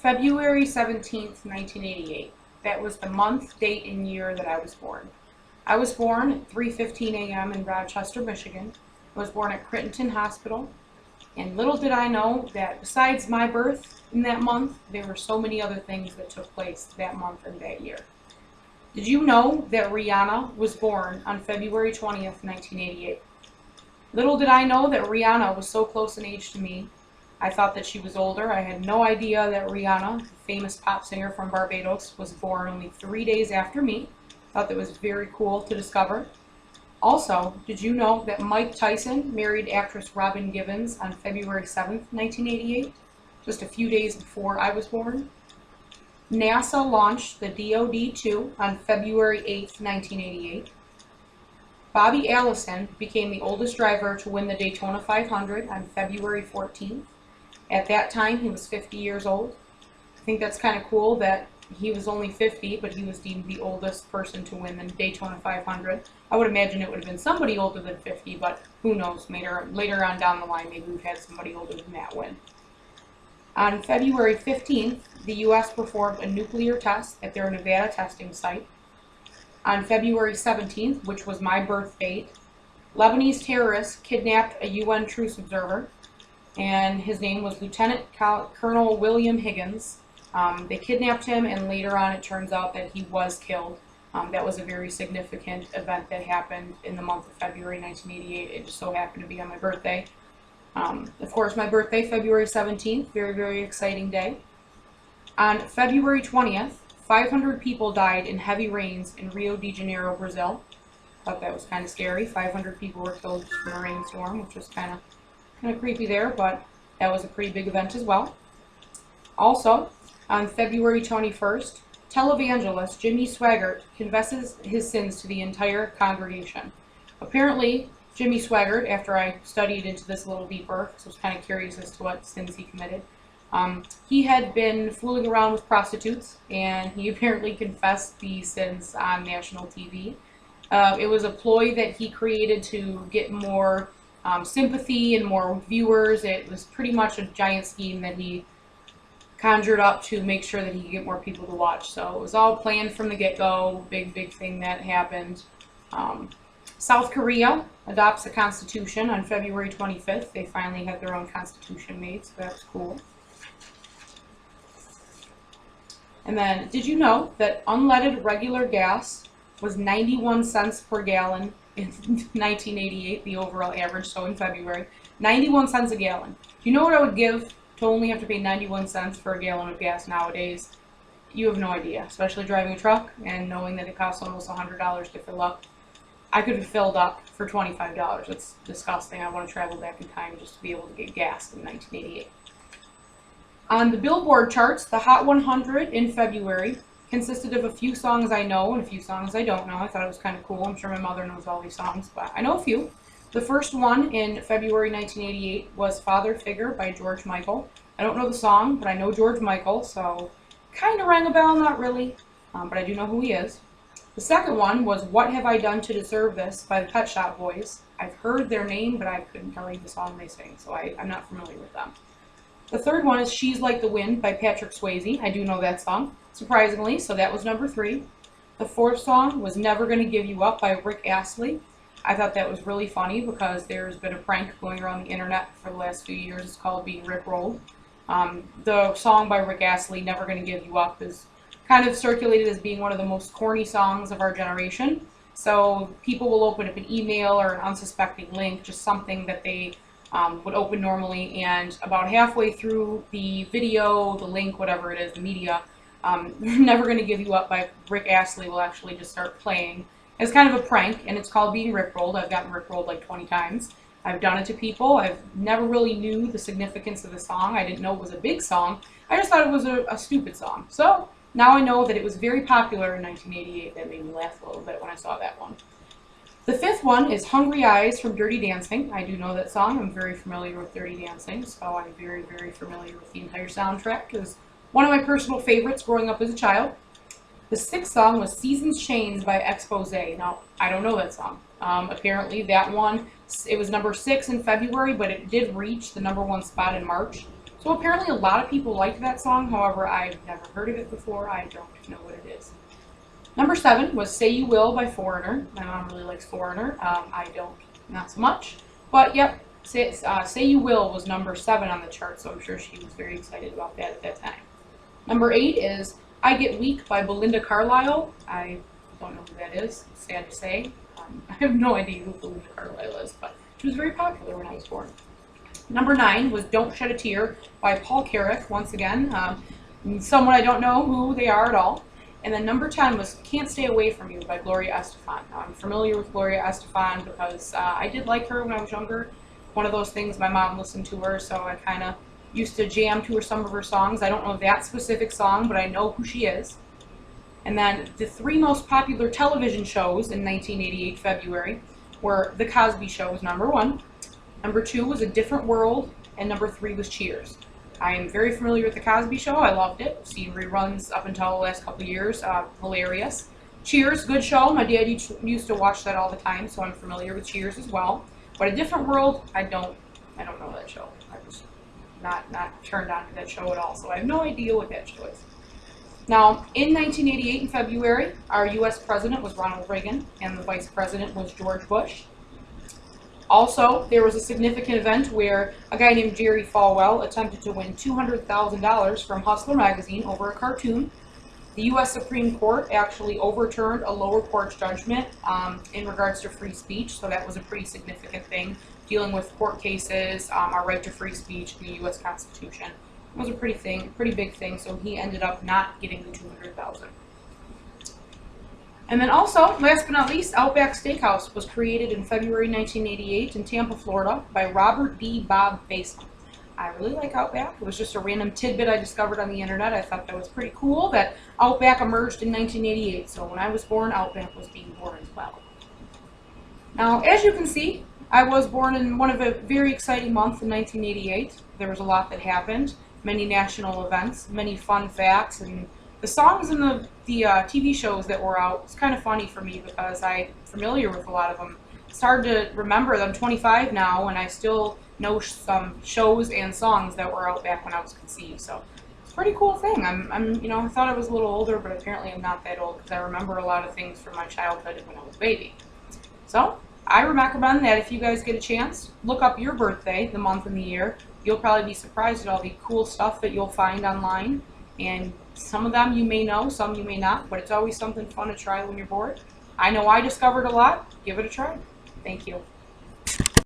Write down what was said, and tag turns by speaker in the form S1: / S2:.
S1: February 17th, 1988. That was the month, date, and year that I was born. I was born at 3:15 a.m. in Rochester, Michigan. I was born at Crittenton Hospital. And little did I know that besides my birth in that month, there were so many other things that took place that month and that year. Did you know that Rihanna was born on February 20th, 1988? Little did I know that Rihanna was so close in age to me. I thought that she was older. I had no idea that Rihanna, the famous pop singer from Barbados, was born only 3 days after me. Thought that was very cool to discover. Also, did you know that Mike Tyson married actress Robin Givens on February 7th, 1988, just a few days before I was born? NASA launched the DoD-2 on February 8th, 1988. Bobby Allison became the oldest driver to win the Daytona 500 on February 14th. At that time, he was 50 years old. I think that's kind of cool that he was only 50, but he was deemed the oldest person to win the Daytona 500. I would imagine it would have been somebody older than 50, but who knows, later on down the line, maybe we've had somebody older than that win. On February 15th, the U.S. performed a nuclear test at their Nevada testing site. On February 17th, which was my birth date, Lebanese terrorists kidnapped a UN truce observer, and his name was Lieutenant Colonel William Higgins. They kidnapped him, and later on it turns out that he was killed. That was a very significant event that happened in the month of February 1988. It just so happened to be on my birthday. Of course, my birthday, February 17th, very, very exciting day. On February 20th, 500 people died in heavy rains in Rio de Janeiro, Brazil. Thought that was kind of scary. 500 people were killed just from a rainstorm, which was kind of creepy there, but that was a pretty big event as well. Also, on February 21st, televangelist Jimmy Swaggart confesses his sins to the entire congregation. Apparently, Jimmy Swaggart, after I studied into this a little deeper, because I was kind of curious as to what sins he committed, he had been fooling around with prostitutes, and he apparently confessed the sins on national TV. It was a ploy that he created to get more sympathy and more viewers. It was pretty much a giant scheme that he conjured up to make sure that he could get more people to watch. So it was all planned from the get-go, big thing that happened. South Korea adopts a constitution on February 25th. They finally had their own constitution made, so that's cool. And then, did you know that unleaded regular gas was 91 cents per gallon in 1988, the overall average, so in February? 91 cents a gallon. Do you know what I would give to only have to pay 91 cents for a gallon of gas nowadays? You have no idea, especially driving a truck and knowing that it costs almost $100 to fill up. I could have filled up for $25. It's disgusting. I want to travel back in time just to be able to get gas in 1988. On the Billboard charts, the Hot 100 in February consisted of a few songs I know and a few songs I don't know. I thought it was kind of cool. I'm sure my mother knows all these songs, but I know a few. The first one in February 1988 was Father Figure by George Michael. I don't know the song, but I know George Michael, so kind of rang a bell, not really, but I do know who he is. The second one was What Have I Done to Deserve This by the Pet Shop Boys. I've heard their name, but I couldn't tell you the song they sing, so I'm not familiar with them. The third one is She's Like the Wind by Patrick Swayze. I do know that song, surprisingly, so that was number 3. The fourth song was Never Gonna Give You Up by Rick Astley. I thought that was really funny because there's been a prank going around the internet for the last few years. It's called being Rickrolled. The song by Rick Astley, Never Gonna Give You Up, is kind of circulated as being one of the most corny songs of our generation. So people will open up an email or an unsuspecting link, just something that they would open normally, and about halfway through the video, the link, whatever it is, the media, Never Gonna Give You Up by Rick Astley will actually just start playing. It's kind of a prank, and it's called being Rickrolled. I've gotten Rickrolled like 20 times. I've done it to people. I've never really knew the significance of the song. I didn't know it was a big song. I just thought it was a stupid song. So now I know that it was very popular in 1988. That made me laugh a little bit when I saw that one. The fifth one is Hungry Eyes from Dirty Dancing. I do know that song. I'm very familiar with Dirty Dancing, so I'm very, very familiar with the entire soundtrack. It was one of my personal favorites growing up as a child. The sixth song was Seasons Change by Expose. Now, I don't know that song. Apparently that one, it was number 6 in February, but it did reach the number 1 spot in March. So So apparently a lot of people liked that song, however, I've never heard of it before. I don't know what it is. Number 7 was Say You Will by Foreigner. My mom really likes Foreigner. I don't, not so much. But yep, Say You Will was number 7 on the chart, so I'm sure she was very excited about that at that time. Number 8 is I Get Weak by Belinda Carlisle. I don't know who that is, sad to say. I have no idea who Belinda Carlisle is, but she was very popular when I was born. Number 9 was Don't Shed a Tear by Paul Carrick, once again. Someone I don't know who they are at all. And then number 10 was Can't Stay Away From You by Gloria Estefan. I'm familiar with Gloria Estefan because I did like her when I was younger. One of those things, my mom listened to her, so I kind of used to jam to some of her songs. I don't know that specific song, but I know who she is. And then the 3 most popular television shows in 1988 February were The Cosby Show was number 1. Number 2 was A Different World, and number 3 was Cheers. I am very familiar with The Cosby Show. I loved it. Seen reruns up until the last couple of years. Hilarious. Cheers, good show. My dad used to watch that all the time, so I'm familiar with Cheers as well. But A Different World, I don't know that show. I was not turned on to that show at all, so I have no idea what that show is. Now, in 1988 in February, our U.S. president was Ronald Reagan, and the vice president was George Bush. Also, there was a significant event where a guy named Jerry Falwell attempted to win $200,000 from Hustler magazine over a cartoon. The U.S. Supreme Court actually overturned a lower court's judgment in regards to free speech, so that was a pretty significant thing, dealing with court cases, our right to free speech in the U.S. Constitution. It was a pretty big thing, so he ended up not getting the $200,000. And then also, last but not least, Outback Steakhouse was created in February 1988 in Tampa, Florida by Robert D. Bob Basin. I really like Outback. It was just a random tidbit I discovered on the internet. I thought that was pretty cool that Outback emerged in 1988. So when I was born, Outback was being born as well. Now, as you can see, I was born in one of a very exciting month in 1988. There was a lot that happened, many national events, many fun facts, and the songs and the TV shows that were out, it's kind of funny for me because I'm familiar with a lot of them. It's hard to remember them. I'm 25 now, and I still know some shows and songs that were out back when I was conceived. So it's a pretty cool thing. I thought I was a little older, but apparently I'm not that old because I remember a lot of things from my childhood when I was a baby. So I recommend that if you guys get a chance, look up your birthday, the month and the year. You'll probably be surprised at all the cool stuff that you'll find online. And some of them you may know, some you may not, but it's always something fun to try when you're bored. I know I discovered a lot. Give it a try. Thank you.